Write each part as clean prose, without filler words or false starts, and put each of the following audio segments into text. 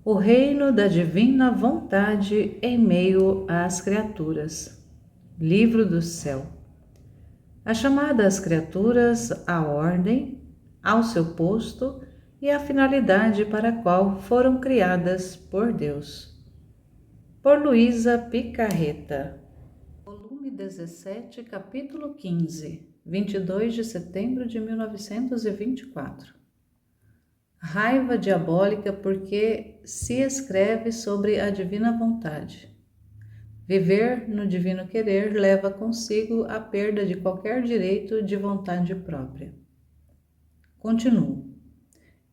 O reino da divina vontade em meio às criaturas. Livro do céu. A chamada às criaturas, à ordem, ao seu posto e à finalidade para a qual foram criadas por Deus. Por Luísa Picarreta. Volume 17, capítulo 15, 22 de setembro de 1924. Raiva diabólica porque se escreve sobre a divina vontade. Viver no divino querer leva consigo a perda de qualquer direito de vontade própria. Continuo.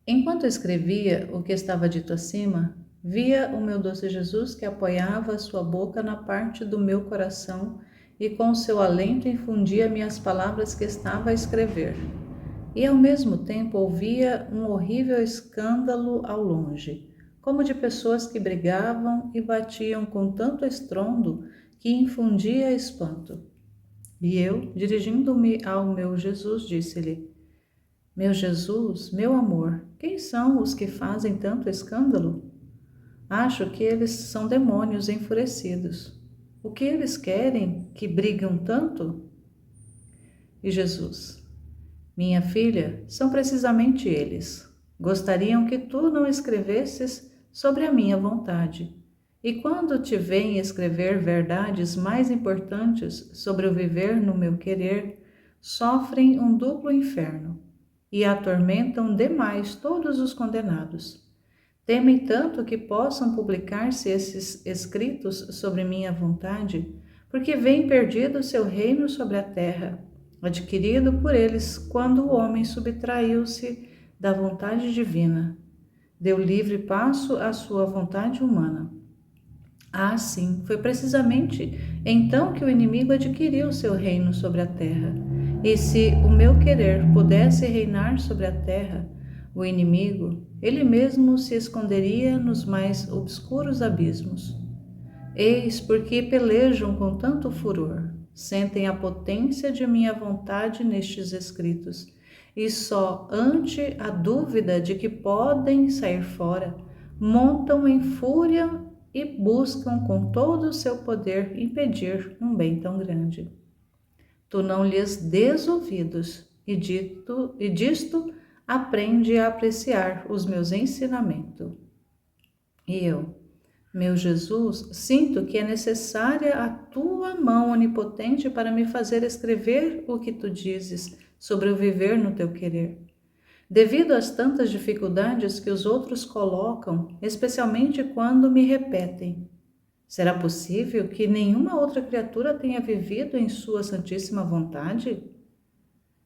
Enquanto escrevia o que estava dito acima, via o meu doce Jesus que apoiava a sua boca na parte do meu coração e com seu alento infundia-me as palavras que estava a escrever. E ao mesmo tempo ouvia um horrível escândalo ao longe, como de pessoas que brigavam e batiam com tanto estrondo que infundia espanto. E eu, dirigindo-me ao meu Jesus, disse-lhe: Meu Jesus, meu amor, quem são os que fazem tanto escândalo? Acho que eles são demônios enfurecidos. O que eles querem que brigam tanto? E Jesus: Minha filha, são precisamente eles. Gostariam que tu não escrevesses sobre a minha vontade. E quando te vêm escrever verdades mais importantes sobre o viver no meu querer, sofrem um duplo inferno e atormentam demais todos os condenados. Temem tanto que possam publicar-se esses escritos sobre minha vontade, porque vem perdido seu reino sobre a terra, adquirido por eles quando o homem subtraiu-se da vontade divina, deu livre passo à sua vontade humana. Ah, sim, foi precisamente então que o inimigo adquiriu seu reino sobre a terra. E se o meu querer pudesse reinar sobre a terra, o inimigo, ele mesmo se esconderia nos mais obscuros abismos. Eis porque pelejam com tanto furor, sentem a potência de minha vontade nestes escritos, e só ante a dúvida de que podem sair fora, montam em fúria e buscam com todo o seu poder impedir um bem tão grande. Tu não lhes dês ouvidos, e disto aprende a apreciar os meus ensinamentos. E eu, meu Jesus, sinto que é necessária a tua mão onipotente para me fazer escrever o que tu dizes sobre o viver no teu querer. Devido às tantas dificuldades que os outros colocam, especialmente quando me repetem: será possível que nenhuma outra criatura tenha vivido em sua santíssima vontade?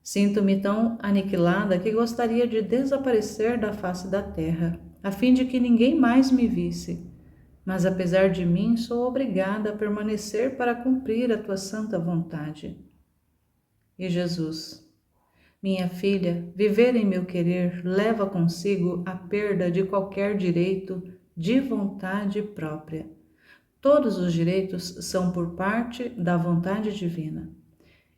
Sinto-me tão aniquilada que gostaria de desaparecer da face da terra, a fim de que ninguém mais me visse. Mas apesar de mim, sou obrigada a permanecer para cumprir a tua santa vontade. E Jesus: Minha filha, viver em meu querer leva consigo a perda de qualquer direito de vontade própria. Todos os direitos são por parte da vontade divina.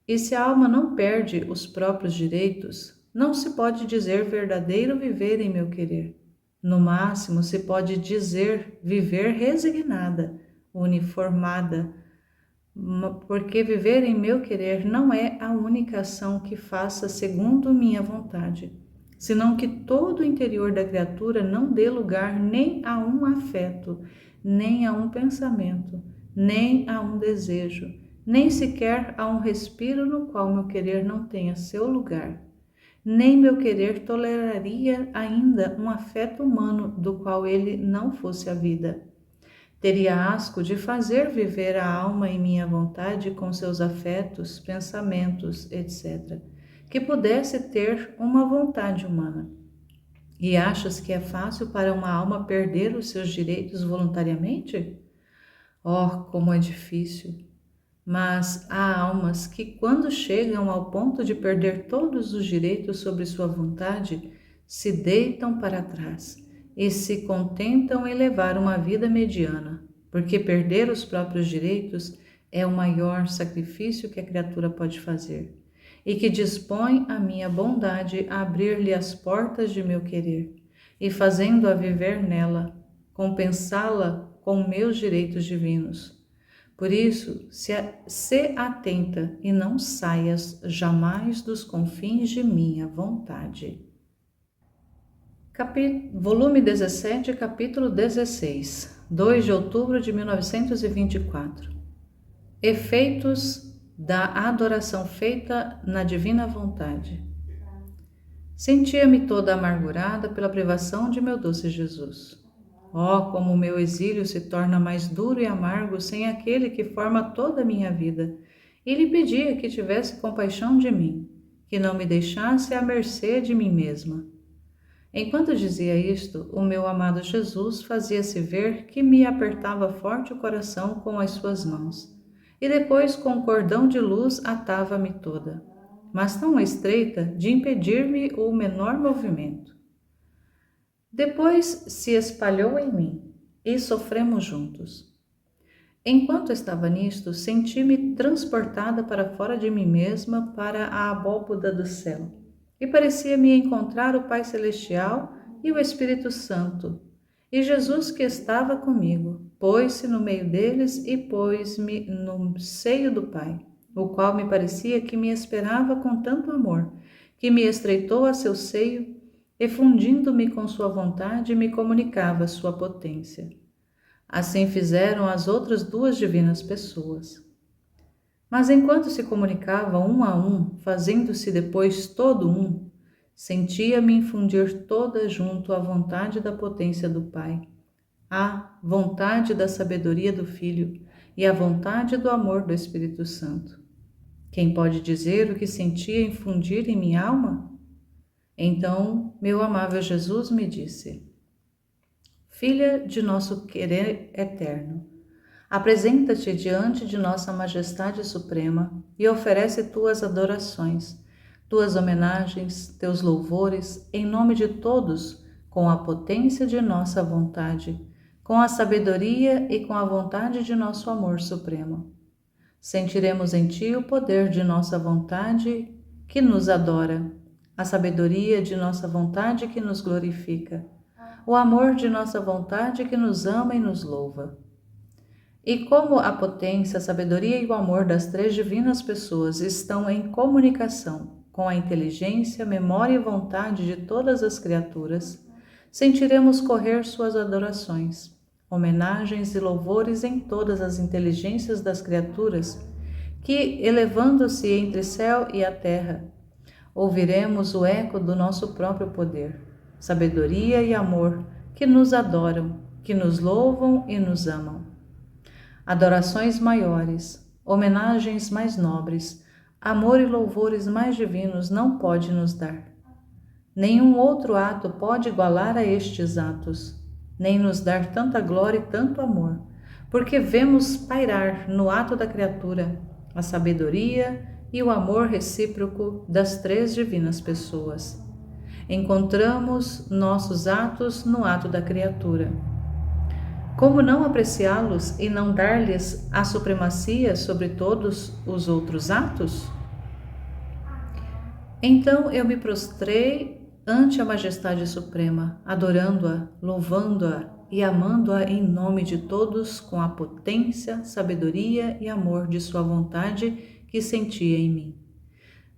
E se a alma não perde os próprios direitos, não se pode dizer verdadeiro viver em meu querer. No máximo, se pode dizer viver resignada, uniformada, porque viver em meu querer não é a única ação que faça segundo minha vontade, senão que todo o interior da criatura não dê lugar nem a um afeto, nem a um pensamento, nem a um desejo, nem sequer a um respiro no qual meu querer não tenha seu lugar. Nem meu querer toleraria ainda um afeto humano do qual ele não fosse a vida. Teria asco de fazer viver a alma em minha vontade com seus afetos, pensamentos, etc., que pudesse ter uma vontade humana. E achas que é fácil para uma alma perder os seus direitos voluntariamente? Oh, como é difícil! Mas há almas que, quando chegam ao ponto de perder todos os direitos sobre sua vontade, se deitam para trás e se contentam em levar uma vida mediana, porque perder os próprios direitos é o maior sacrifício que a criatura pode fazer, e que dispõe a minha bondade a abrir-lhe as portas de meu querer, e fazendo-a viver nela, compensá-la com meus direitos divinos. Por isso, se atenta e não saias jamais dos confins de minha vontade. Volume 17, capítulo 16, 2 de outubro de 1924. Efeitos da adoração feita na divina vontade. Sentia-me toda amargurada pela privação de meu doce Jesus. Oh, como o meu exílio se torna mais duro e amargo sem aquele que forma toda a minha vida. E lhe pedia que tivesse compaixão de mim, que não me deixasse à mercê de mim mesma. Enquanto dizia isto, o meu amado Jesus fazia-se ver que me apertava forte o coração com as suas mãos, e depois com um cordão de luz atava-me toda, mas tão estreita de impedir-me o menor movimento. Depois se espalhou em mim, e sofremos juntos. Enquanto estava nisto, senti-me transportada para fora de mim mesma, para a abóboda do céu, e parecia-me encontrar o Pai Celestial e o Espírito Santo, e Jesus que estava comigo, pôs-se no meio deles e pôs-me no seio do Pai, o qual me parecia que me esperava com tanto amor, que me estreitou a seu seio e, fundindo-me com sua vontade, me comunicava sua potência. Assim fizeram as outras duas divinas pessoas. Mas enquanto se comunicavam um a um, fazendo-se depois todo um, sentia-me infundir toda junto à vontade da potência do Pai, à vontade da sabedoria do Filho e à vontade do amor do Espírito Santo. Quem pode dizer o que sentia infundir em minha alma? Então, meu amável Jesus me disse: Filha de nosso querer eterno, apresenta-te diante de nossa Majestade Suprema e oferece tuas adorações, tuas homenagens, teus louvores, em nome de todos, com a potência de nossa vontade, com a sabedoria e com a vontade de nosso amor supremo. Sentiremos em ti o poder de nossa vontade que nos adora, a sabedoria de nossa vontade que nos glorifica, o amor de nossa vontade que nos ama e nos louva. E como a potência, a sabedoria e o amor das três divinas pessoas estão em comunicação com a inteligência, memória e vontade de todas as criaturas, sentiremos correr suas adorações, homenagens e louvores em todas as inteligências das criaturas, que, elevando-se entre céu e a terra, ouviremos o eco do nosso próprio poder, sabedoria e amor, que nos adoram, que nos louvam e nos amam. Adorações maiores, homenagens mais nobres, amor e louvores mais divinos não pode nos dar. Nenhum outro ato pode igualar a estes atos, nem nos dar tanta glória e tanto amor, porque vemos pairar no ato da criatura a sabedoria e o amor recíproco das três divinas pessoas. Encontramos nossos atos no ato da criatura. Como não apreciá-los e não dar-lhes a supremacia sobre todos os outros atos? Então eu me prostrei ante a Majestade Suprema, adorando-a, louvando-a e amando-a em nome de todos com a potência, sabedoria e amor de sua vontade que sentia em mim.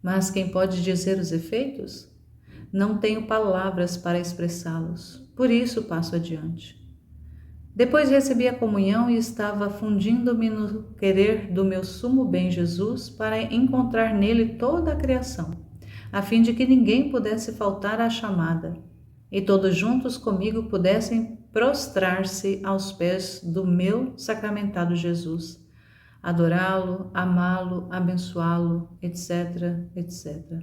Mas quem pode dizer os efeitos? Não tenho palavras para expressá-los, por isso passo adiante. Depois recebi a comunhão e estava fundindo-me no querer do meu sumo bem Jesus para encontrar nele toda a criação, a fim de que ninguém pudesse faltar à chamada, e todos juntos comigo pudessem prostrar-se aos pés do meu sacramentado Jesus, adorá-lo, amá-lo, abençoá-lo, etc., etc.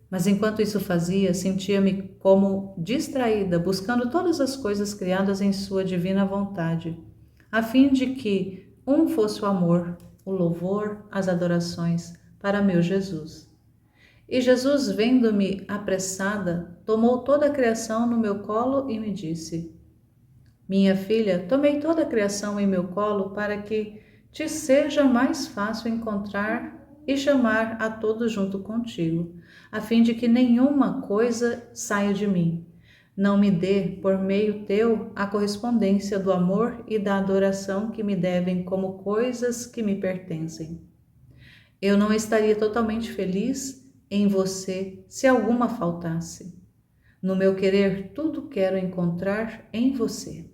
Mas enquanto isso fazia, sentia-me como distraída, buscando todas as coisas criadas em sua divina vontade, a fim de que um fosse o amor, o louvor, as adorações para meu Jesus. E Jesus, vendo-me apressada, tomou toda a criação no meu colo e me disse: Minha filha, tomei toda a criação em meu colo para que te seja mais fácil encontrar e chamar a todos junto contigo, a fim de que nenhuma coisa saia de mim, Não me dê, por meio teu, a correspondência do amor e da adoração que me devem como coisas que me pertencem. Eu não estaria totalmente feliz em você se alguma faltasse. No meu querer, tudo quero encontrar em você.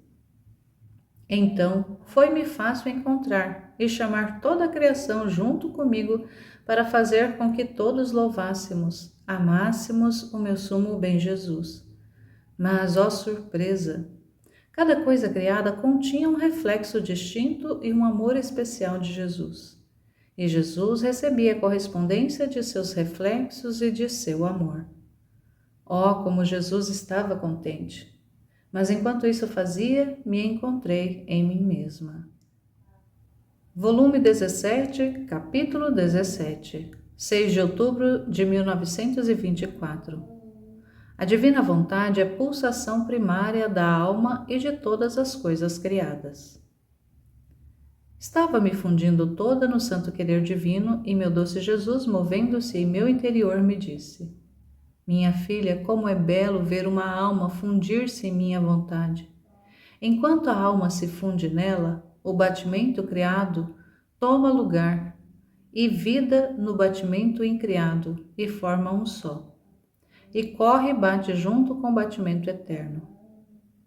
Então, foi-me fácil encontrar e chamar toda a criação junto comigo para fazer com que todos louvássemos, amássemos o meu sumo bem Jesus. Mas, ó surpresa! Cada coisa criada continha um reflexo distinto e um amor especial de Jesus. E Jesus recebia a correspondência de seus reflexos e de seu amor. Oh, como Jesus estava contente! Mas enquanto isso fazia, me encontrei em mim mesma. Volume 17, capítulo 17, 6 de outubro de 1924. A divina vontade é pulsação primária da alma e de todas as coisas criadas. Estava me fundindo toda no santo querer divino e meu doce Jesus, movendo-se em meu interior, me disse: minha filha, como é belo ver uma alma fundir-se em minha vontade. Enquanto a alma se funde nela, o batimento criado toma lugar, e vida no batimento incriado, e forma um só. E corre e bate junto com o batimento eterno.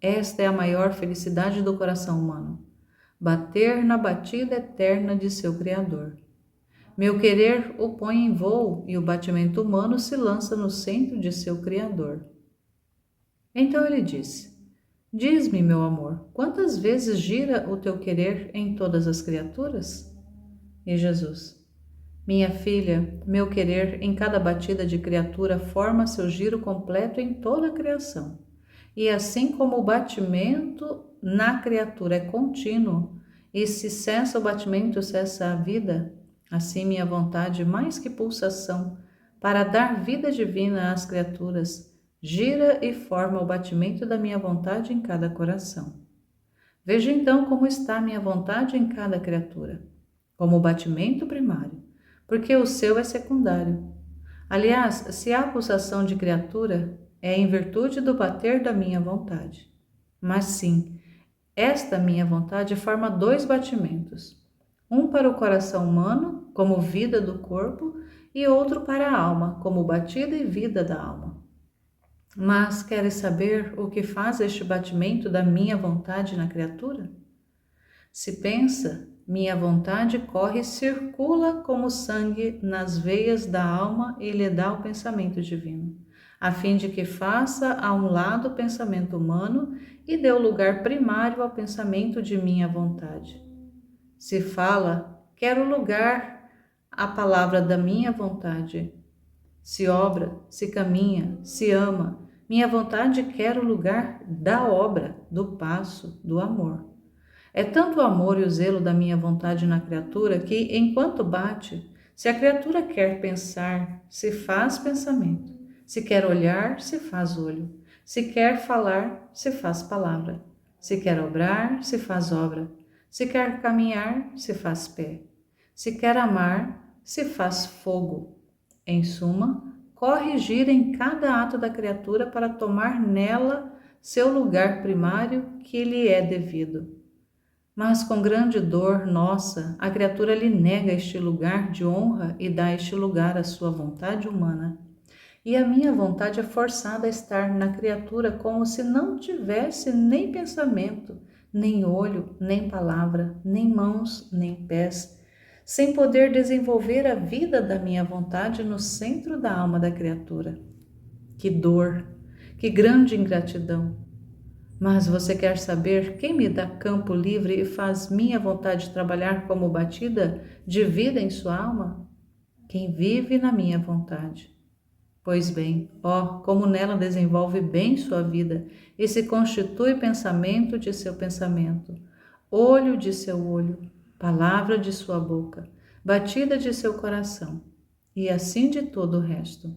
Esta é a maior felicidade do coração humano, bater na batida eterna de seu Criador. Meu querer o põe em voo e o batimento humano se lança no centro de seu Criador. Então ele disse: diz-me, meu amor, quantas vezes gira o teu querer em todas as criaturas? E Jesus: minha filha, meu querer em cada batida de criatura forma seu giro completo em toda a criação. E assim como o batimento na criatura é contínuo, e se cessa o batimento, cessa a vida, assim minha vontade, mais que pulsação, para dar vida divina às criaturas, gira e forma o batimento da minha vontade em cada coração. Veja então como está minha vontade em cada criatura, como o batimento primário, porque o seu é secundário. Aliás, se há pulsação de criatura, é em virtude do bater da minha vontade. Mas sim, esta minha vontade forma dois batimentos, um para o coração humano, como vida do corpo, e outro para a alma, como batida e vida da alma. Mas queres saber o que faz este batimento da minha vontade na criatura? Se pensa, minha vontade corre e circula como sangue nas veias da alma e lhe dá o pensamento divino, a fim de que faça a um lado o pensamento humano e dê o lugar primário ao pensamento de minha vontade. Se fala, quero lugar à palavra da minha vontade. Se obra, se caminha, se ama, minha vontade quer o lugar da obra, do passo, do amor. É tanto o amor e o zelo da minha vontade na criatura que, enquanto bate, se a criatura quer pensar, se faz pensamento. Se quer olhar, se faz olho. Se quer falar, se faz palavra. Se quer obrar, se faz obra. Se quer caminhar, se faz pé. Se quer amar, se faz fogo. Em suma, corre e gira em cada ato da criatura para tomar nela seu lugar primário que lhe é devido. Mas com grande dor nossa, a criatura lhe nega este lugar de honra e dá este lugar à sua vontade humana. E a minha vontade é forçada a estar na criatura como se não tivesse nem pensamento, nem olho, nem palavra, nem mãos, nem pés, sem poder desenvolver a vida da minha vontade no centro da alma da criatura. Que dor, que grande ingratidão! Mas você quer saber quem me dá campo livre e faz minha vontade trabalhar como batida de vida em sua alma? Quem vive na minha vontade. Pois bem, ó, como nela desenvolve bem sua vida e se constitui pensamento de seu pensamento, olho de seu olho, palavra de sua boca, batida de seu coração, e assim de todo o resto.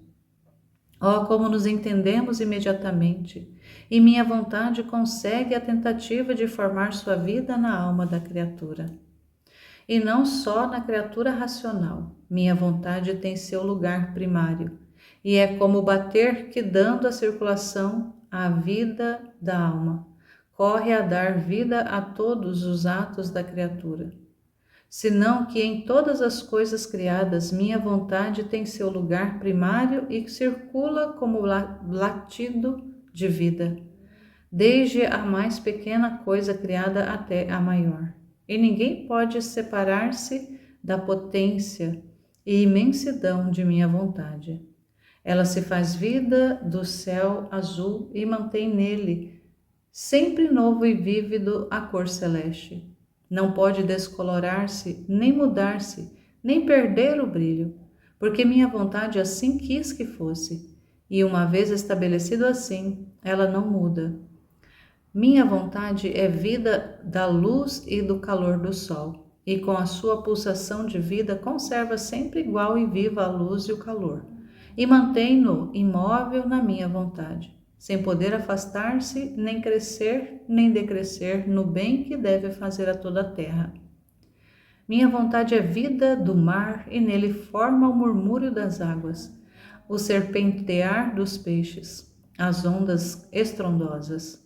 Ó, como nos entendemos imediatamente, e minha vontade consegue a tentativa de formar sua vida na alma da criatura. E não só na criatura racional, minha vontade tem seu lugar primário, e é como o bater que, dando a circulação a vida da alma, corre a dar vida a todos os atos da criatura. Senão que em todas as coisas criadas minha vontade tem seu lugar primário e circula como latido de vida, desde a mais pequena coisa criada até a maior. E ninguém pode separar-se da potência e imensidão de minha vontade. Ela se faz vida do céu azul e mantém nele, sempre novo e vívido, a cor celeste. Não pode descolorar-se, nem mudar-se, nem perder o brilho, porque minha vontade assim quis que fosse, e uma vez estabelecido assim, ela não muda. Minha vontade é vida da luz e do calor do sol, e com a sua pulsação de vida conserva sempre igual e viva a luz e o calor, e mantém-no imóvel na minha vontade, sem poder afastar-se, nem crescer, nem decrescer no bem que deve fazer a toda a terra. Minha vontade é vida do mar e nele forma o murmúrio das águas, o serpentear dos peixes, as ondas estrondosas.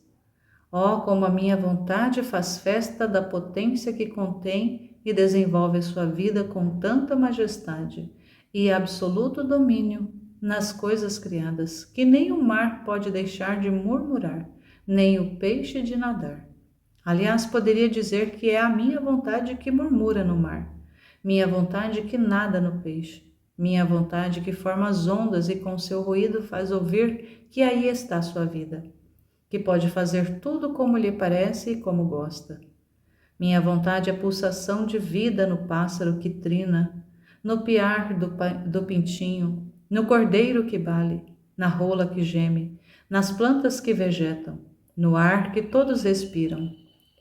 Oh, como a minha vontade faz festa da potência que contém e desenvolve a sua vida com tanta majestade e absoluto domínio nas coisas criadas, que nem o mar pode deixar de murmurar, nem o peixe de nadar. Aliás, poderia dizer que é a minha vontade que murmura no mar, minha vontade que nada no peixe, minha vontade que forma as ondas e com seu ruído faz ouvir que aí está sua vida, que pode fazer tudo como lhe parece e como gosta. Minha vontade é pulsação de vida no pássaro que trina, no piar do pintinho, no cordeiro que bale, na rola que geme, nas plantas que vegetam, no ar que todos respiram.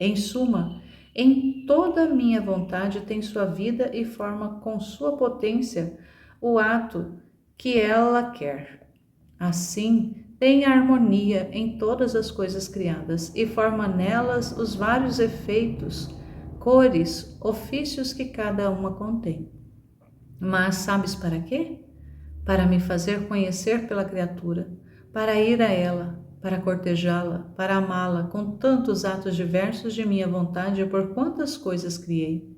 Em suma, em toda a minha vontade tem sua vida e forma com sua potência o ato que ela quer. Assim, tem harmonia em todas as coisas criadas e forma nelas os vários efeitos, cores, ofícios que cada uma contém. Mas sabes para quê? Para me fazer conhecer pela criatura, para ir a ela, para cortejá-la, para amá-la com tantos atos diversos de minha vontade por quantas coisas criei.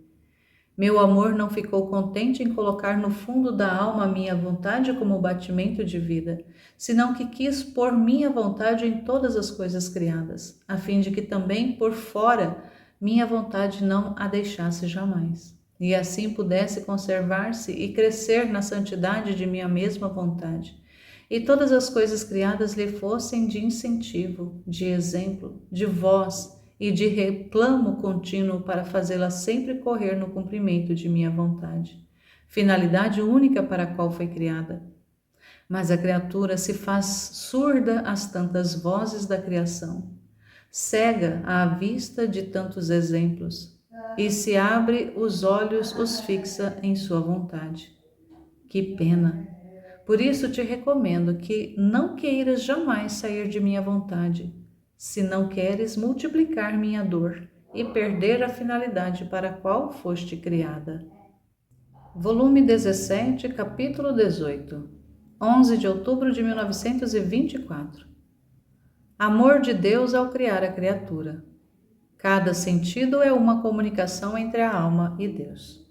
Meu amor não ficou contente em colocar no fundo da alma minha vontade como batimento de vida, senão que quis pôr minha vontade em todas as coisas criadas, a fim de que também por fora minha vontade não a deixasse jamais, e assim pudesse conservar-se e crescer na santidade de minha mesma vontade, e todas as coisas criadas lhe fossem de incentivo, de exemplo, de voz, e de reclamo contínuo para fazê-la sempre correr no cumprimento de minha vontade, finalidade única para a qual foi criada. Mas a criatura se faz surda às tantas vozes da criação, cega à vista de tantos exemplos, e se abre os olhos, os fixa em sua vontade. Que pena! Por isso te recomendo que não queiras jamais sair de minha vontade, se não queres multiplicar minha dor e perder a finalidade para a qual foste criada. Volume 17, capítulo 18, 11 de outubro de 1924. Amor de Deus ao criar a criatura. Cada sentido é uma comunicação entre a alma e Deus.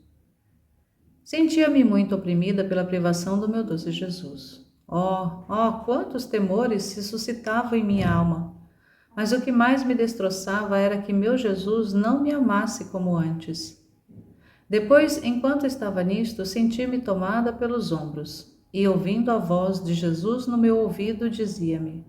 Sentia-me muito oprimida pela privação do meu doce Jesus. Quantos temores se suscitavam em minha alma! Mas o que mais me destroçava era que meu Jesus não me amasse como antes. Depois, enquanto estava nisto, senti-me tomada pelos ombros, e ouvindo a voz de Jesus no meu ouvido, dizia-me: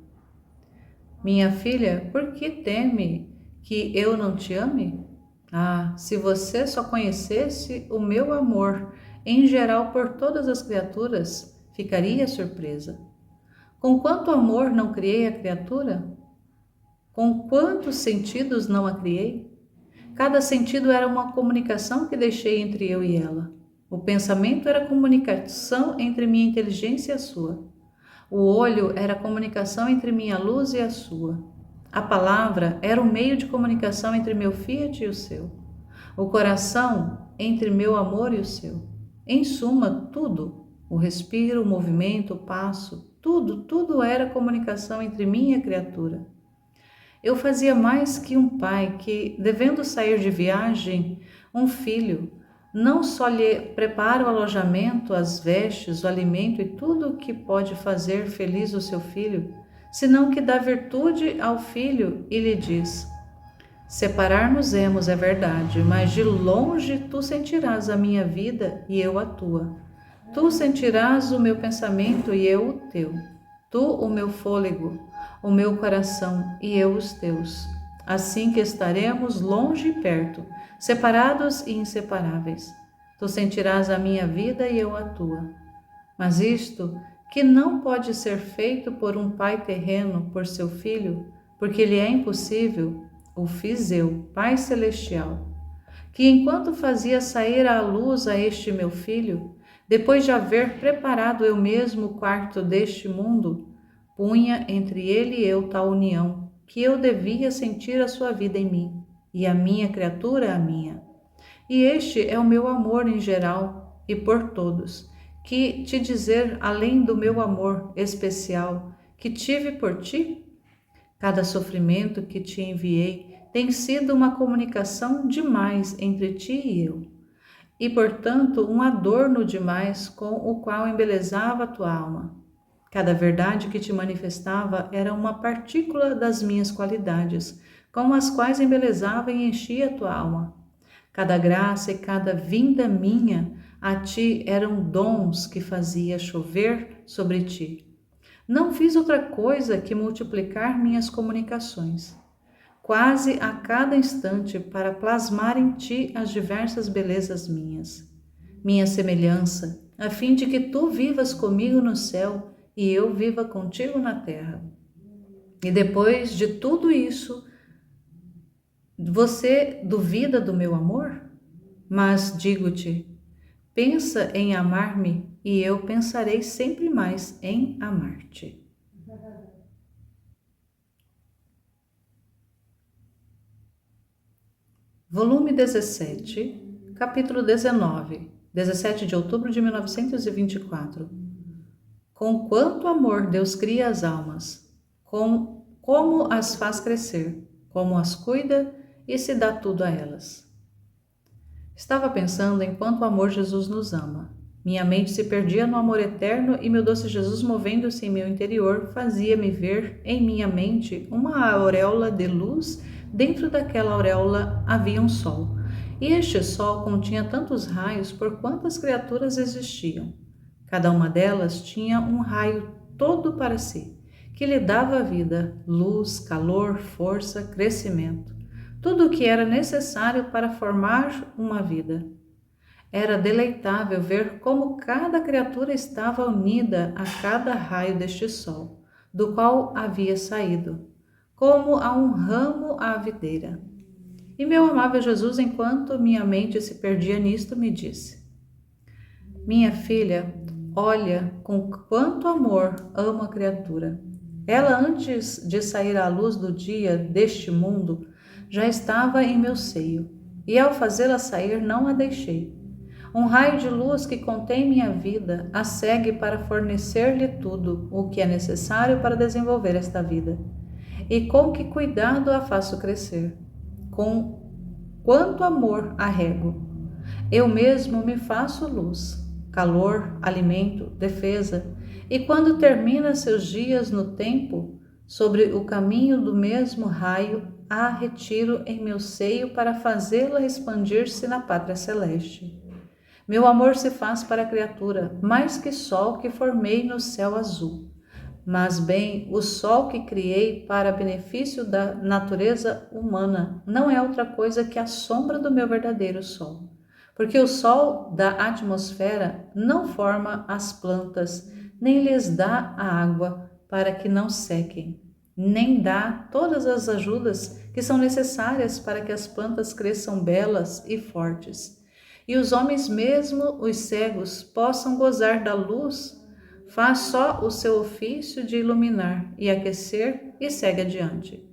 Minha filha, por que teme que eu não te ame? Ah, se você só conhecesse o meu amor, em geral por todas as criaturas, ficaria surpresa. Com quanto amor não criei a criatura? Com quantos sentidos não a criei? Cada sentido era uma comunicação que deixei entre eu e ela. O pensamento era comunicação entre minha inteligência e a sua. O olho era comunicação entre minha luz e a sua. A palavra era o meio de comunicação entre meu Fiat e o seu. O coração entre meu amor e o seu. Em suma, tudo, o respiro, o movimento, o passo, tudo era comunicação entre mim e a criatura. Eu fazia mais que um pai que, devendo sair de viagem, um filho, não só lhe prepara o alojamento, as vestes, o alimento e tudo o que pode fazer feliz o seu filho, senão que dá virtude ao filho e lhe diz: separar-nos-emos, é verdade, mas de longe tu sentirás a minha vida e eu a tua. Tu sentirás o meu pensamento e eu o teu. Tu o meu fôlego, o meu coração e eu os teus. Assim que estaremos longe e perto, separados e inseparáveis. Tu sentirás a minha vida e eu a tua. Mas isto, que não pode ser feito por um pai terreno por seu filho, porque lhe é impossível, o fiz eu, Pai Celestial, que enquanto fazia sair à luz a este meu filho, depois de haver preparado eu mesmo o quarto deste mundo, punha entre ele e eu tal união, que eu devia sentir a sua vida em mim, e a minha criatura a minha. E este é o meu amor em geral e por todos, que te dizer além do meu amor especial que tive por ti? Cada sofrimento que te enviei tem sido uma comunicação demais entre ti e eu, e portanto um adorno demais com o qual embelezava a tua alma. Cada verdade que te manifestava era uma partícula das minhas qualidades, com as quais embelezava e enchia a tua alma. Cada graça e cada vinda minha a ti eram dons que fazia chover sobre ti. Não fiz outra coisa que multiplicar minhas comunicações, quase a cada instante, para plasmar em ti as diversas belezas minhas. Minha semelhança, a fim de que tu vivas comigo no céu e eu viva contigo na terra. E depois de tudo isso, você duvida do meu amor? Mas digo-te, pensa em amar-me e eu pensarei sempre mais em amar-te. Volume 17, capítulo 19, 17 de outubro de 1924. Com quanto amor Deus cria as almas, como as faz crescer, como as cuida e se dá tudo a elas. Estava pensando em quanto amor Jesus nos ama. Minha mente se perdia no amor eterno e meu doce Jesus, movendo-se em meu interior, fazia-me ver em minha mente uma auréola de luz. Dentro daquela auréola havia um sol, e este sol continha tantos raios por quantas criaturas existiam. Cada uma delas tinha um raio todo para si, que lhe dava vida, luz, calor, força, crescimento, tudo o que era necessário para formar uma vida. Era deleitável ver como cada criatura estava unida a cada raio deste sol, do qual havia saído, como a um ramo à videira. E meu amável Jesus, enquanto minha mente se perdia nisto, me disse: minha filha, olha com quanto amor amo a criatura. Ela, antes de sair à luz do dia deste mundo, já estava em meu seio, e ao fazê-la sair não a deixei. Um raio de luz que contém minha vida a segue para fornecer-lhe tudo o que é necessário para desenvolver esta vida. E com que cuidado a faço crescer, com quanto amor a rego. Eu mesmo me faço luz, calor, alimento, defesa, e quando termina seus dias no tempo, sobre o caminho do mesmo raio, a retiro em meu seio para fazê-la expandir-se na pátria celeste. Meu amor se faz para a criatura, mais que sol que formei no céu azul. Mas bem, o sol que criei para benefício da natureza humana não é outra coisa que a sombra do meu verdadeiro sol. Porque o sol da atmosfera não forma as plantas, nem lhes dá a água para que não sequem, nem dá todas as ajudas que são necessárias para que as plantas cresçam belas e fortes. E os homens, mesmo os cegos, possam gozar da luz, faz só o seu ofício de iluminar e aquecer e segue adiante.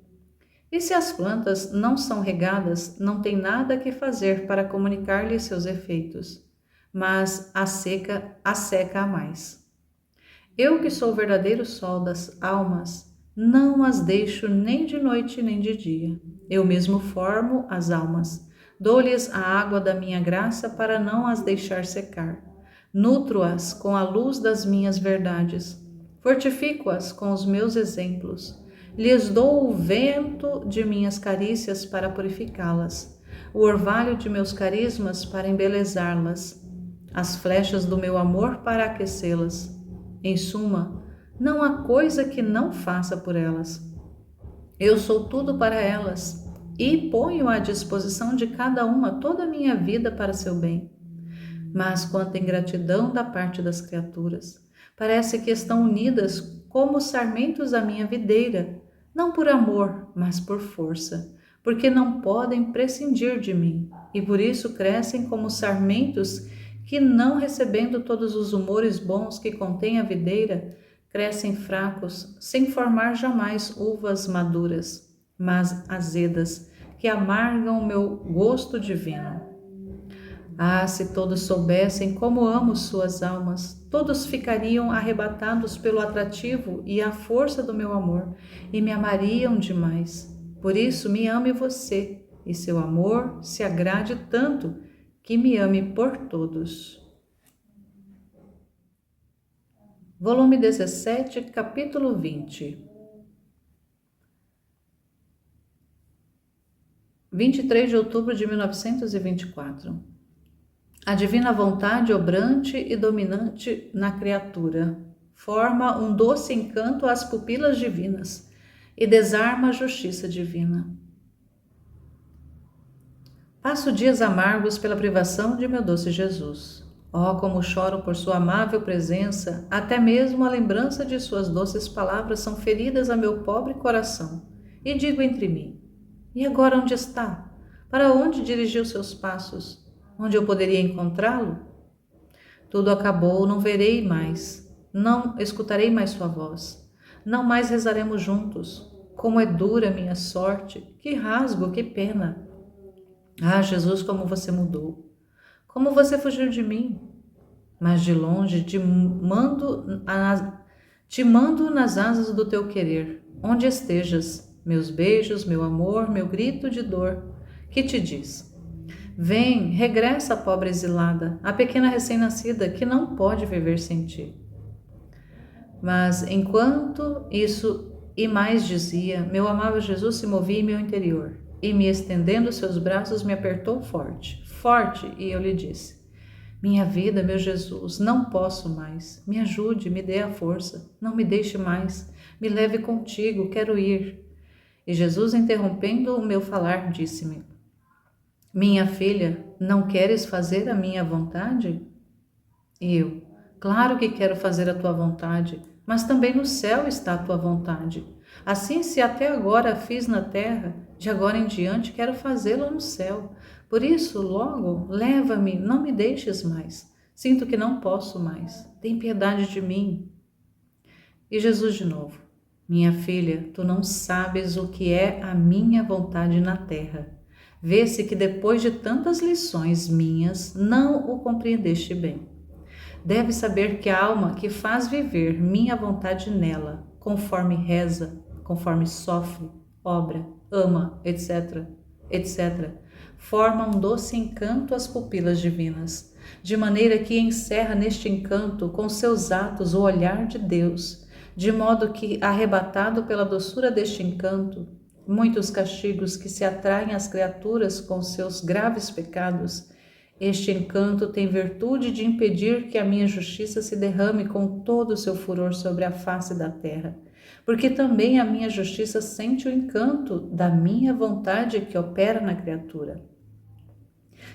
E se as plantas não são regadas, não tem nada que fazer para comunicar-lhe seus efeitos, mas a seca a mais. Eu que sou o verdadeiro sol das almas, não as deixo nem de noite nem de dia. Eu mesmo formo as almas. Dou-lhes a água da minha graça para não as deixar secar. Nutro-as com a luz das minhas verdades. Fortifico-as com os meus exemplos. Lhes dou o vento de minhas carícias para purificá-las, o orvalho de meus carismas para embelezá-las, as flechas do meu amor para aquecê-las. Em suma, não há coisa que não faça por elas. Eu sou tudo para elas e ponho à disposição de cada uma toda a minha vida para seu bem. Mas quanta ingratidão da parte das criaturas! Parece que estão unidas como sarmentos à minha videira, não por amor, mas por força, porque não podem prescindir de mim, e por isso crescem como sarmentos que, não recebendo todos os humores bons que contém a videira, crescem fracos, sem formar jamais uvas maduras, mas azedas, que amargam o meu gosto divino. Ah, se todos soubessem como amo suas almas, todos ficariam arrebatados pelo atrativo e a força do meu amor, e me amariam demais. Por isso me ame você, e seu amor se agrade tanto que me ame por todos. Volume 17, capítulo 20. 23 de outubro de 1924. A divina vontade obrante e dominante na criatura forma um doce encanto às pupilas divinas e desarma a justiça divina. Passo dias amargos pela privação de meu doce Jesus. Oh, como choro por sua amável presença, até mesmo a lembrança de suas doces palavras são feridas a meu pobre coração. E digo entre mim: e agora onde está? Para onde dirigiu seus passos? Onde eu poderia encontrá-lo? Tudo acabou, não verei mais, não escutarei mais sua voz, não mais rezaremos juntos. Como é dura minha sorte, que rasgo, que pena! Ah, Jesus, como você mudou! Como você fugiu de mim! Mas de longe te mando nas asas do teu querer, onde estejas, meus beijos, meu amor, meu grito de dor, que te diz: vem, regressa, pobre exilada, a pequena recém-nascida que não pode viver sem ti. Mas enquanto isso e mais dizia, meu amável Jesus se movia em meu interior e, me estendendo seus braços, me apertou forte, forte, e eu lhe disse: minha vida, meu Jesus, não posso mais. Me ajude, me dê a força. Não me deixe mais. Me leve contigo, quero ir. E Jesus, interrompendo o meu falar, disse-me: minha filha, não queres fazer a minha vontade? E eu: claro que quero fazer a tua vontade, mas também no céu está a tua vontade. Assim, se até agora a fiz na terra, de agora em diante quero fazê-la no céu. Por isso, logo, leva-me, não me deixes mais. Sinto que não posso mais. Tem piedade de mim. E Jesus de novo: minha filha, tu não sabes o que é a minha vontade na terra. Vê-se que depois de tantas lições minhas, não o compreendeste bem. Deve saber que a alma que faz viver minha vontade nela, conforme reza, conforme sofre, obra, ama, etc., etc., forma um doce encanto às pupilas divinas, de maneira que encerra neste encanto com seus atos o olhar de Deus, de modo que, arrebatado pela doçura deste encanto, muitos castigos que se atraem às criaturas com seus graves pecados, este encanto tem virtude de impedir que a minha justiça se derrame com todo o seu furor sobre a face da terra, porque também a minha justiça sente o encanto da minha vontade que opera na criatura.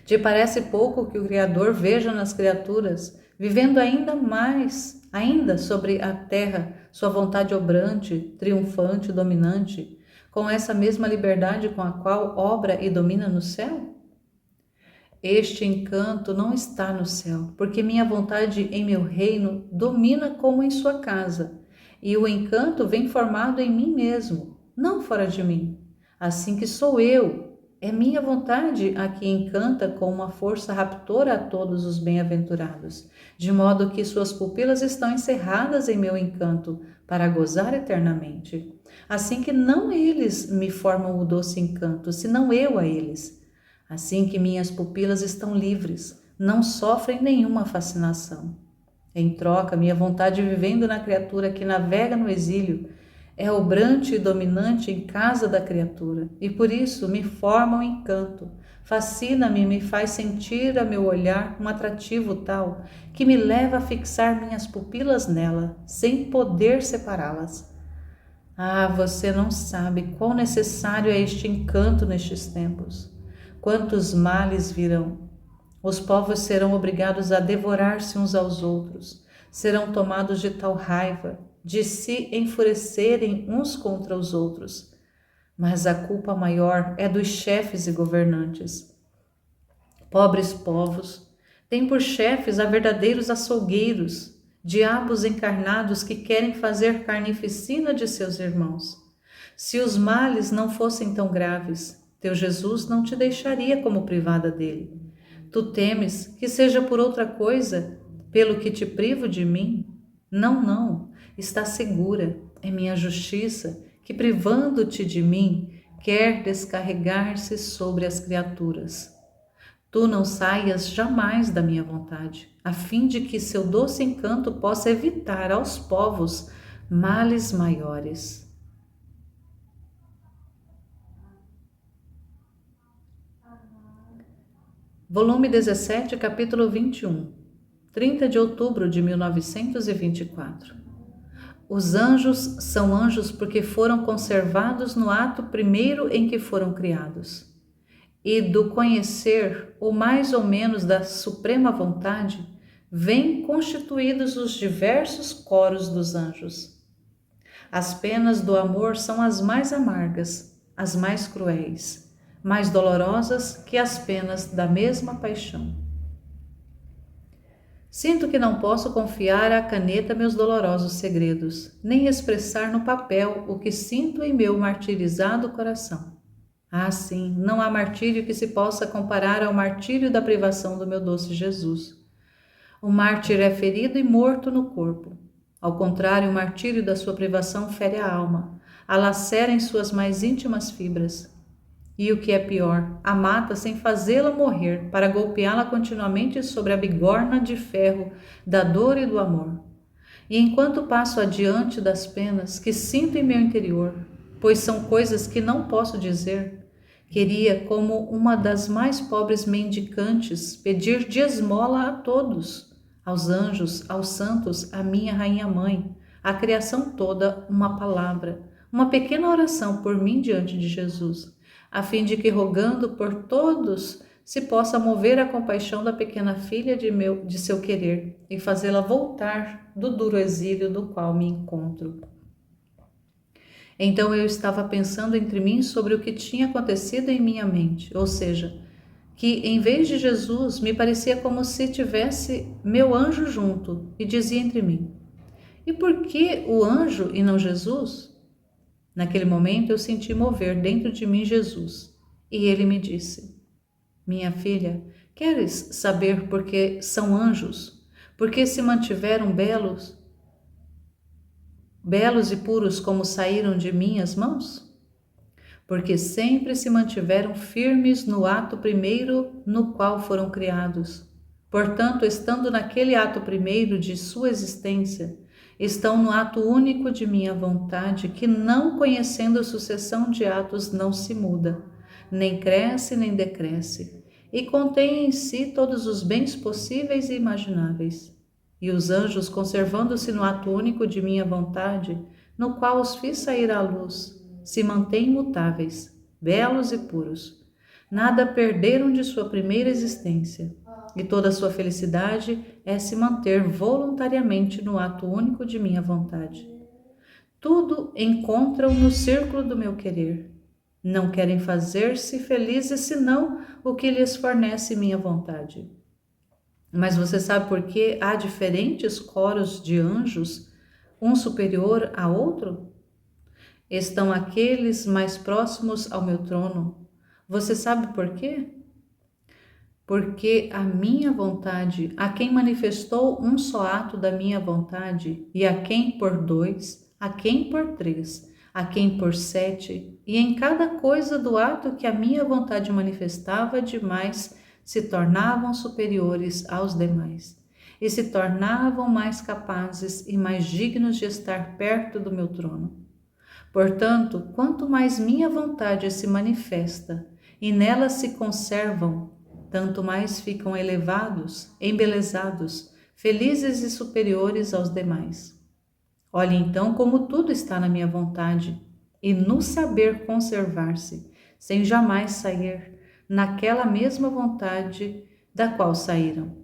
Te parece pouco que o Criador veja nas criaturas, vivendo ainda sobre a terra, sua vontade obrante, triunfante, dominante, com essa mesma liberdade com a qual obra e domina no céu? Este encanto não está no céu, porque minha vontade em meu reino domina como em sua casa, e o encanto vem formado em mim mesmo, não fora de mim. Assim que sou eu, É minha vontade a que encanta com uma força raptora a todos os bem-aventurados, de modo que suas pupilas estão encerradas em meu encanto, para gozar eternamente. Assim que não eles me formam o doce encanto, senão eu a eles. Assim que minhas pupilas estão livres, não sofrem nenhuma fascinação. Em troca, minha vontade vivendo na criatura que navega no exílio, é obrante e dominante em casa da criatura, e por isso me forma um encanto, fascina-me e me faz sentir a meu olhar um atrativo tal que me leva a fixar minhas pupilas nela, sem poder separá-las. Ah, você não sabe quão necessário é este encanto nestes tempos. Quantos males virão! Os povos serão obrigados a devorar-se uns aos outros, serão tomados de tal raiva, de se enfurecerem uns contra os outros. Mas a culpa maior é dos chefes e governantes. Pobres povos, têm por chefes a verdadeiros açougueiros, diabos encarnados que querem fazer carnificina de seus irmãos. Se os males não fossem tão graves, teu Jesus não te deixaria como privada dele. Tu temes que seja por outra coisa, pelo que te privo de mim? Não, não, está segura, é minha justiça, que privando-te de mim, quer descarregar-se sobre as criaturas. Tu não saias jamais da minha vontade, a fim de que seu doce encanto possa evitar aos povos males maiores. Volume 17, capítulo 21, 30 de outubro de 1924. Os anjos são anjos porque foram conservados no ato primeiro em que foram criados. E do conhecer, ou mais ou menos da suprema vontade, vêm constituídos os diversos coros dos anjos. As penas do amor são as mais amargas, as mais cruéis, mais dolorosas que as penas da mesma paixão. Sinto que não posso confiar à caneta meus dolorosos segredos, nem expressar no papel o que sinto em meu martirizado coração. Ah, sim, não há martírio que se possa comparar ao martírio da privação do meu doce Jesus. O mártir é ferido e morto no corpo. Ao contrário, o martírio da sua privação fere a alma, a lacera em suas mais íntimas fibras. E o que é pior, a mata sem fazê-la morrer, para golpeá-la continuamente sobre a bigorna de ferro da dor e do amor. E enquanto passo adiante das penas que sinto em meu interior, pois são coisas que não posso dizer, queria, como uma das mais pobres mendicantes, pedir de esmola a todos, aos anjos, aos santos, à minha rainha mãe, à criação toda, uma palavra, uma pequena oração por mim diante de Jesus, a fim de que, rogando por todos, se possa mover a compaixão da pequena filha de seu querer e fazê-la voltar do duro exílio do qual me encontro. Então eu estava pensando entre mim sobre o que tinha acontecido em minha mente, ou seja, que em vez de Jesus me parecia como se tivesse meu anjo junto e dizia entre mim: e por que o anjo e não Jesus? Naquele momento eu senti mover dentro de mim Jesus e ele me disse: minha filha, queres saber por que são anjos? Por que se mantiveram belos e puros como saíram de minhas mãos? Porque sempre se mantiveram firmes no ato primeiro no qual foram criados. Portanto, estando naquele ato primeiro de sua existência, estão no ato único de minha vontade, que não conhecendo sucessão de atos não se muda, nem cresce nem decresce, e contém em si todos os bens possíveis e imagináveis. E os anjos, conservando-se no ato único de minha vontade, no qual os fiz sair à luz, se mantêm imutáveis, belos e puros. Nada perderam de sua primeira existência, e toda a sua felicidade é se manter voluntariamente no ato único de minha vontade. Tudo encontram no círculo do meu querer. Não querem fazer-se felizes senão o que lhes fornece minha vontade. Mas você sabe por que há diferentes coros de anjos, um superior a outro? Estão aqueles mais próximos ao meu trono, Você sabe por quê? Porque a minha vontade, a quem manifestou um só ato da minha vontade, e a quem por 2, a quem por 3, a quem por 7, e em cada coisa do ato que a minha vontade manifestava demais, se tornavam superiores aos demais, e se tornavam mais capazes e mais dignos de estar perto do meu trono. Portanto, quanto mais minha vontade se manifesta, e nela se conservam, tanto mais ficam elevados, embelezados, felizes e superiores aos demais. Olhe então como tudo está na minha vontade, e no saber conservar-se, sem jamais sair, naquela mesma vontade da qual saíram,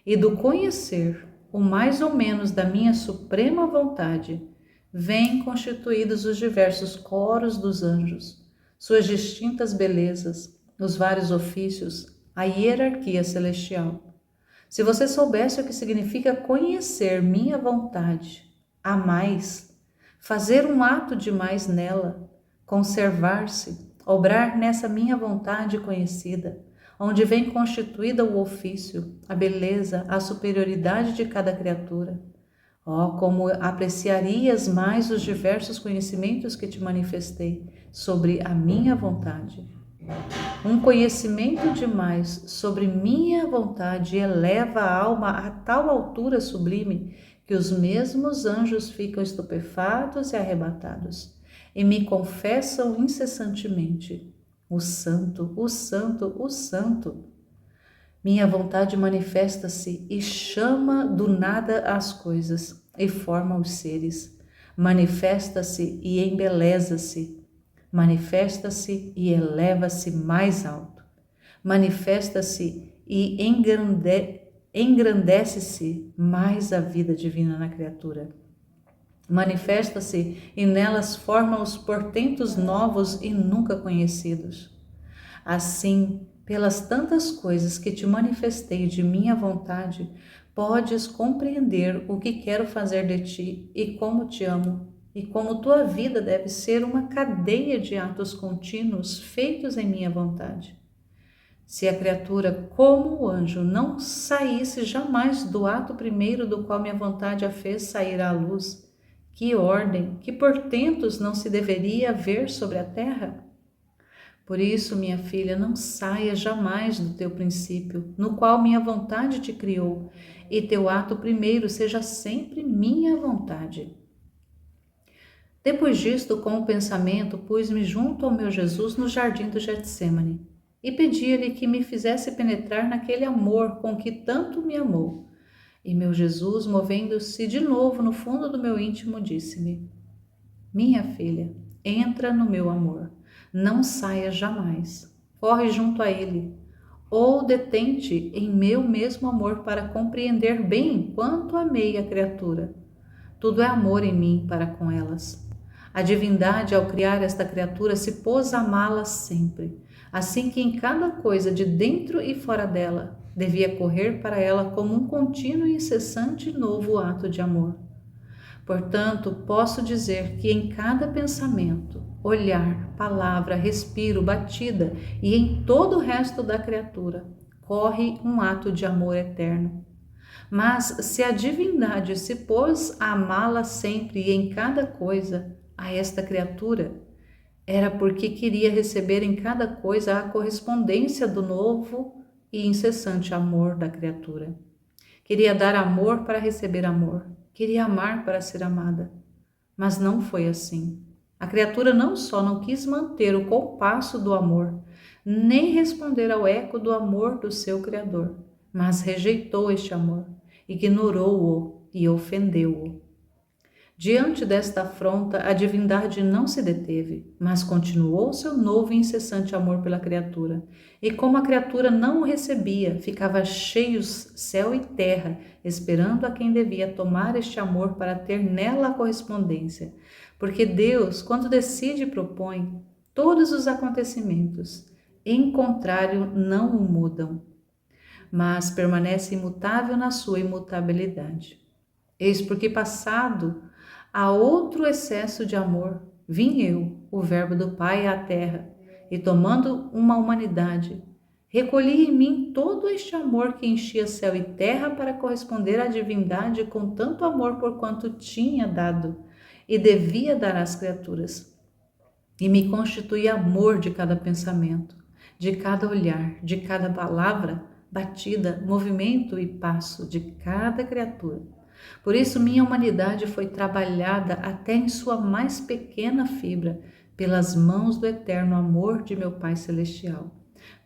e do conhecer o mais ou menos da minha suprema vontade, vêm constituídos os diversos coros dos anjos, suas distintas belezas, os vários ofícios, a hierarquia celestial. Se você soubesse o que significa conhecer minha vontade, a mais, fazer um ato de mais nela, conservar-se, obrar nessa minha vontade conhecida, onde vem constituída o ofício, a beleza, a superioridade de cada criatura. Oh, como apreciarias mais os diversos conhecimentos que te manifestei sobre a minha vontade. Um conhecimento demais sobre minha vontade eleva a alma a tal altura sublime que os mesmos anjos ficam estupefatos e arrebatados e me confessam incessantemente: o Santo, o Santo, o Santo. Minha vontade manifesta-se e chama do nada as coisas e forma os seres. Manifesta-se e embeleza-se. Manifesta-se e eleva-se mais alto. Manifesta-se e engrandece-se mais a vida divina na criatura. Manifesta-se e nelas forma os portentos novos e nunca conhecidos. Assim, pelas tantas coisas que te manifestei de minha vontade, podes compreender o que quero fazer de ti e como te amo, e como tua vida deve ser uma cadeia de atos contínuos feitos em minha vontade. Se a criatura, como o anjo, não saísse jamais do ato primeiro do qual minha vontade a fez sair à luz, que ordem, que portentos não se deveria ver sobre a terra? Por isso, minha filha, não saia jamais do teu princípio, no qual minha vontade te criou, e teu ato primeiro seja sempre minha vontade. Depois disto, com o pensamento, pus-me junto ao meu Jesus no jardim do Getsêmani, e pedi-lhe que me fizesse penetrar naquele amor com que tanto me amou. E meu Jesus, movendo-se de novo no fundo do meu íntimo, disse-me: minha filha, entra no meu amor. Não saia jamais. Corre junto a ele, ou detente em meu mesmo amor para compreender bem quanto amei a criatura. Tudo é amor em mim para com elas. A divindade, ao criar esta criatura, se pôs a amá-la sempre, assim que em cada coisa de dentro e fora dela, devia correr para ela como um contínuo e incessante novo ato de amor. Portanto, posso dizer que em cada pensamento, olhar, palavra, respiro, batida e em todo o resto da criatura, corre um ato de amor eterno. Mas se a divindade se pôs a amá-la sempre e em cada coisa, a esta criatura, era porque queria receber em cada coisa a correspondência do novo e incessante amor da criatura. Queria dar amor para receber amor. Queria amar para ser amada. Mas não foi assim. A criatura não só não quis manter o compasso do amor, nem responder ao eco do amor do seu Criador, mas rejeitou este amor, ignorou-o e ofendeu-o. Diante desta afronta, a divindade não se deteve, mas continuou seu novo e incessante amor pela criatura. E como a criatura não o recebia, ficava cheios céu e terra, esperando a quem devia tomar este amor para ter nela a correspondência. Porque Deus, quando decide e propõe, todos os acontecimentos, em contrário, não o mudam, mas permanece imutável na sua imutabilidade. Eis porque passado a outro excesso de amor, vim eu, o Verbo do Pai, à terra, e tomando uma humanidade, recolhi em mim todo este amor que enchia céu e terra para corresponder à divindade com tanto amor por quanto tinha dado e devia dar às criaturas. E me constituí amor de cada pensamento, de cada olhar, de cada palavra, batida, movimento e passo de cada criatura. Por isso minha humanidade foi trabalhada até em sua mais pequena fibra, pelas mãos do eterno amor de meu Pai Celestial,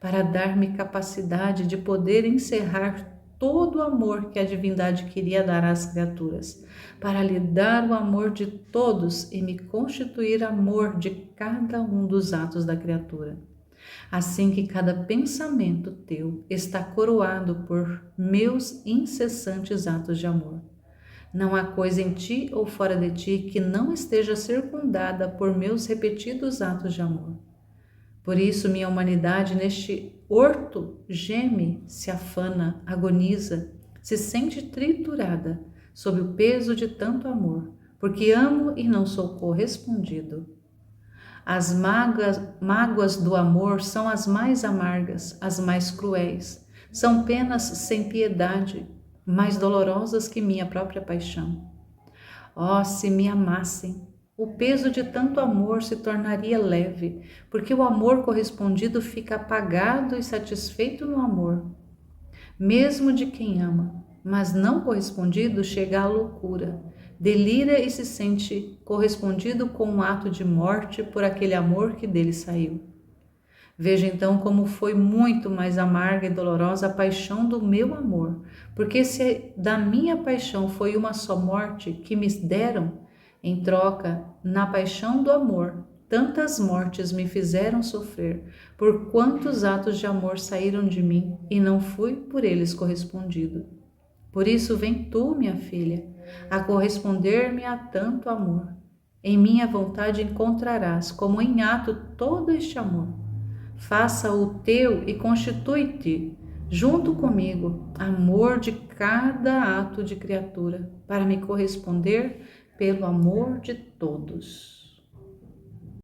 para dar-me capacidade de poder encerrar todo o amor que a divindade queria dar às criaturas, para lhe dar o amor de todos e me constituir amor de cada um dos atos da criatura. Assim que cada pensamento teu está coroado por meus incessantes atos de amor. Não há coisa em ti ou fora de ti que não esteja circundada por meus repetidos atos de amor. Por isso, minha humanidade neste horto geme, se afana, agoniza, se sente triturada sob o peso de tanto amor, porque amo e não sou correspondido. As mágoas do amor são as mais amargas, as mais cruéis, são penas sem piedade, mais dolorosas que minha própria paixão. Oh, se me amassem! O peso de tanto amor se tornaria leve, porque o amor correspondido fica apagado e satisfeito no amor, mesmo de quem ama, mas não correspondido chega à loucura, delira e se sente correspondido com um ato de morte por aquele amor que dele saiu. Veja então como foi muito mais amarga e dolorosa a paixão do meu amor, porque se da minha paixão foi uma só morte que me deram, em troca, na paixão do amor, tantas mortes me fizeram sofrer, por quantos atos de amor saíram de mim e não fui por eles correspondido. Por isso vem tu, minha filha, a corresponder-me a tanto amor. Em minha vontade encontrarás, como em ato, todo este amor. Faça o teu e constitui-te, junto comigo, amor de cada ato de criatura, para me corresponder pelo amor de todos.